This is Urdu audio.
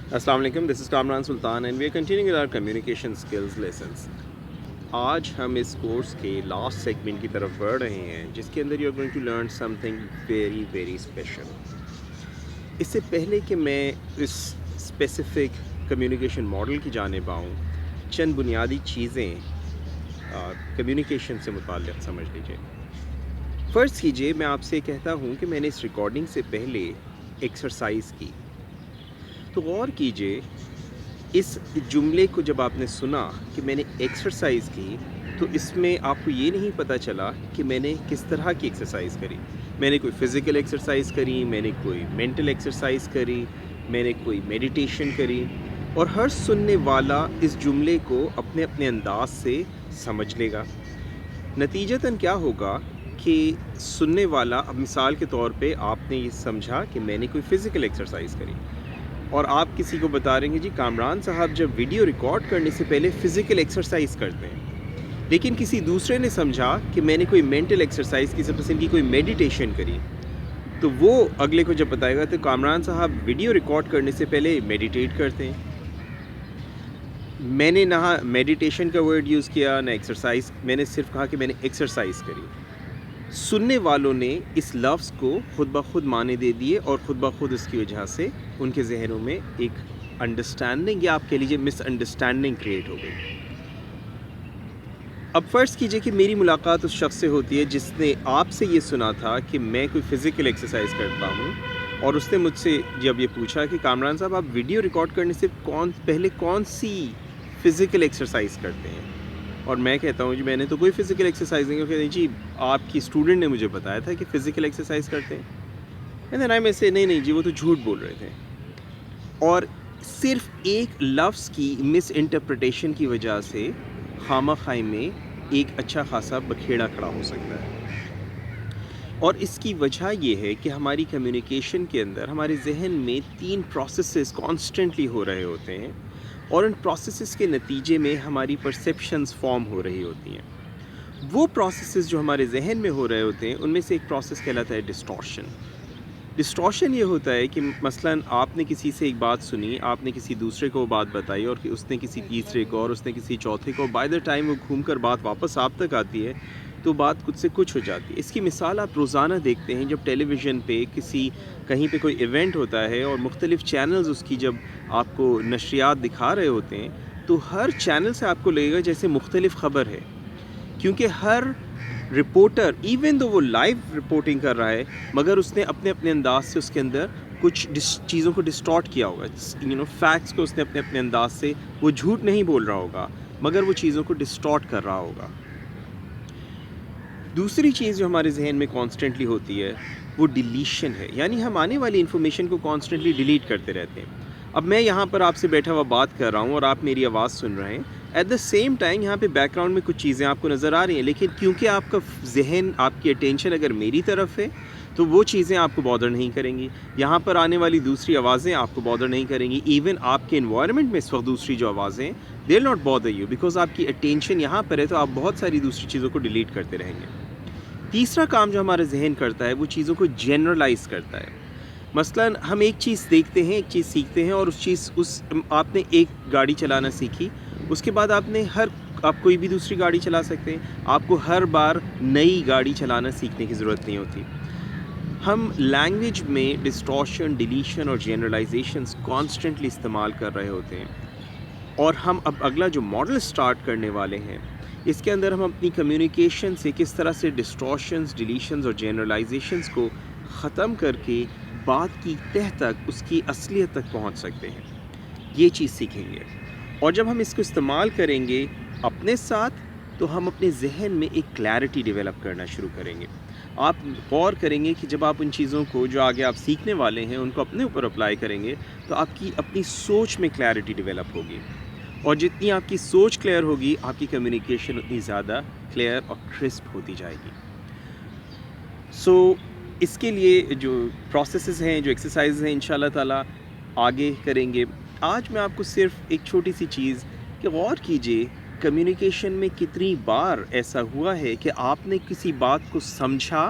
السلام علیکم، this is Kamran Sultan and we are continuing with our communication skills lessons. آج ہم اس کورس کے لاسٹ سیگمنٹ کی طرف بڑھ رہے ہیں جس کے اندر you are going to learn something very very special. اس سے پہلے کہ میں اس اسپیسیفک کمیونیکیشن ماڈل کی جانب آؤں، چند بنیادی چیزیں کمیونیکیشن سے متعلق سمجھ لیجیے. فرض کیجیے میں آپ سے کہتا ہوں کہ میں نے اس ریکارڈنگ سے پہلے ایکسرسائز کی، تو غور کیجیے اس جملے کو جب آپ نے سنا کہ میں نے ایکسرسائز کی تو اس میں آپ کو یہ نہیں پتہ چلا کہ میں نے کس طرح کی ایکسرسائز کری. میں نے کوئی فزیکل ایکسرسائز کری، میں نے کوئی مینٹل ایکسرسائز کری، میں نے کوئی میڈیٹیشن کری، اور ہر سننے والا اس جملے کو اپنے اپنے انداز سے سمجھ لے گا. نتیجتاً کیا ہوگا کہ سننے والا، اب مثال کے طور پہ آپ نے یہ سمجھا کہ میں نے کوئی فزیکل ایکسرسائز کری، اور آپ کسی کو بتا رہے ہیں جی کامران صاحب جب ویڈیو ریکارڈ کرنے سے پہلے فزیکل ایکسرسائز کرتے ہیں، لیکن کسی دوسرے نے سمجھا کہ میں نے کوئی مینٹل ایکسرسائز، کسی پرسن کی کوئی میڈیٹیشن کری، تو وہ اگلے کو جب بتائے گا تو کامران صاحب ویڈیو ریکارڈ کرنے سے پہلے میڈیٹیٹ کرتے ہیں. میں نے نہ میڈیٹیشن کا ورڈ یوز کیا نہ ایکسرسائز، میں نے صرف کہا کہ میں نے ایکسرسائز کری. سننے والوں نے اس لفظ کو خود بخود معنی دے دیے، اور خود بخود اس کی وجہ سے ان کے ذہنوں میں ایک انڈرسٹینڈنگ، یا آپ کہہ لیجیے مس انڈرسٹینڈنگ کریٹ ہو گئی. اب فرض کیجئے کہ میری ملاقات اس شخص سے ہوتی ہے جس نے آپ سے یہ سنا تھا کہ میں کوئی فزیکل ایکسرسائز کرتا ہوں، اور اس نے مجھ سے جب یہ پوچھا کہ کامران صاحب آپ ویڈیو ریکارڈ کرنے سے پہلے کون سی فزیکل ایکسرسائز کرتے ہیں، اور میں کہتا ہوں جی میں نے تو کوئی فزیکل ایکسرسائز نہیں. کہتے ہیں جی آپ کی اسٹوڈنٹ نے مجھے بتایا تھا کہ فزیکل ایکسرسائز کرتے ہیں. اینڈ دین میں سے نہیں جی وہ تو جھوٹ بول رہے تھے. اور صرف ایک لفظ کی مس انٹرپریٹیشن کی وجہ سے خامہ خواہ میں ایک اچھا خاصا بکھیڑا کھڑا ہو سکتا ہے. اور اس کی وجہ یہ ہے کہ ہماری کمیونیکیشن کے اندر ہمارے ذہن میں 3 پروسیسز کانسٹنٹلی ہو رہے ہوتے ہیں، اور ان پروسیسز کے نتیجے میں ہماری پرسیپشنز فارم ہو رہی ہوتی ہیں. وہ پروسیسز جو ہمارے ذہن میں ہو رہے ہوتے ہیں ان میں سے ایک پروسیس کہلاتا ہے ڈسٹورشن. ڈسٹورشن یہ ہوتا ہے کہ مثلاً آپ نے کسی سے ایک بات سنی، آپ نے کسی دوسرے کو وہ بات بتائی، اور کہ اس نے کسی تیسرے کو، اور اس نے کسی چوتھے کو، بائی دا ٹائم وہ گھوم کر بات واپس آپ تک آتی ہے تو بات کچھ سے کچھ ہو جاتی ہے. اس کی مثال آپ روزانہ دیکھتے ہیں جب ٹیلی ویژن پہ کہیں پہ کوئی ایونٹ ہوتا ہے اور مختلف چینلز اس کی جب آپ کو نشریات دکھا رہے ہوتے ہیں، تو ہر چینل سے آپ کو لگے گا جیسے مختلف خبر ہے، کیونکہ ہر رپورٹر ایون دو وہ لائیو رپورٹنگ کر رہا ہے مگر اس نے اپنے اپنے انداز سے اس کے اندر کچھ چیزوں کو ڈسٹارٹ کیا ہوگا. فیکٹس کو اس نے اپنے اپنے انداز سے، وہ جھوٹ نہیں بول رہا ہوگا مگر وہ چیزوں کو ڈسٹارٹ کر رہا ہوگا. دوسری چیز جو ہمارے ذہن میں کانسٹنٹلی ہوتی ہے وہ ڈیلیشن ہے، یعنی ہم آنے والی انفارمیشن کو کانسٹنٹلی ڈیلیٹ کرتے رہتے ہیں. اب میں یہاں پر آپ سے بیٹھا ہوا بات کر رہا ہوں اور آپ میری آواز سن رہے ہیں، ایٹ دا سیم ٹائم یہاں پہ بیک گراؤنڈ میں کچھ چیزیں آپ کو نظر آ رہی ہیں، لیکن کیونکہ آپ کا ذہن، آپ کی اٹینشن اگر میری طرف ہے تو وہ چیزیں آپ کو بادر نہیں کریں گی. یہاں پر آنے والی دوسری آوازیں آپ کو بادر نہیں کریں گی. ایون آپ کے انوائرمنٹ میں اس وقت دوسری جو آوازیں، they will not bother you, because آپ کی اٹینشن یہاں پر ہے، تو آپ بہت ساری دوسری چیزوں کو ڈیلیٹ کرتے رہیں گے. تیسرا کام جو ہمارا ذہن کرتا ہے وہ چیزوں کو جنرلائز کرتا ہے. مثلاً ہم ایک چیز دیکھتے ہیں، ایک چیز سیکھتے ہیں، اور آپ نے ایک گاڑی چلانا سیکھی، اس کے بعد آپ کوئی بھی دوسری گاڑی چلا سکتے ہیں. آپ کو ہر بار نئی گاڑی چلانا سیکھنے کی ضرورت نہیں ہوتی. ہم لینگویج میں ڈسٹورشن، ڈیلیشن اور جنرلائزیشنز کانسٹنٹلی استعمال کر رہے ہوتے ہیں، اور ہم اب اگلا جو ماڈل سٹارٹ کرنے والے ہیں اس کے اندر ہم اپنی کمیونیکیشن سے کس طرح سے ڈسٹورشنز، ڈیلیشنز اور جنرلائزیشنز کو ختم کر کے بات کی تہ تک، اس کی اصلیت تک پہنچ سکتے ہیں، یہ چیز سیکھیں گے. اور جب ہم اس کو استعمال کریں گے اپنے ساتھ تو ہم اپنے ذہن میں ایک کلیئرٹی ڈیولپ کرنا شروع کریں گے. آپ غور کریں گے کہ جب آپ ان چیزوں کو جو آگے آپ سیکھنے والے ہیں ان کو اپنے اوپر اپلائی کریں گے تو آپ کی اپنی سوچ میں کلیئرٹی ڈیولپ ہوگی، اور جتنی آپ کی سوچ کلیئر ہوگی آپ کی کمیونیکیشن اتنی زیادہ کلیئر اور کرسپ ہوتی جائے گی. اس کے لیے جو پروسیسز ہیں، جو ایکسرسائز ہیں، انشاءاللہ تعالیٰ آگے کریں گے. آج میں آپ کو صرف ایک چھوٹی سی چیز کہ غور کیجئے کمیونیکیشن میں کتنی بار ایسا ہوا ہے کہ آپ نے کسی بات کو سمجھا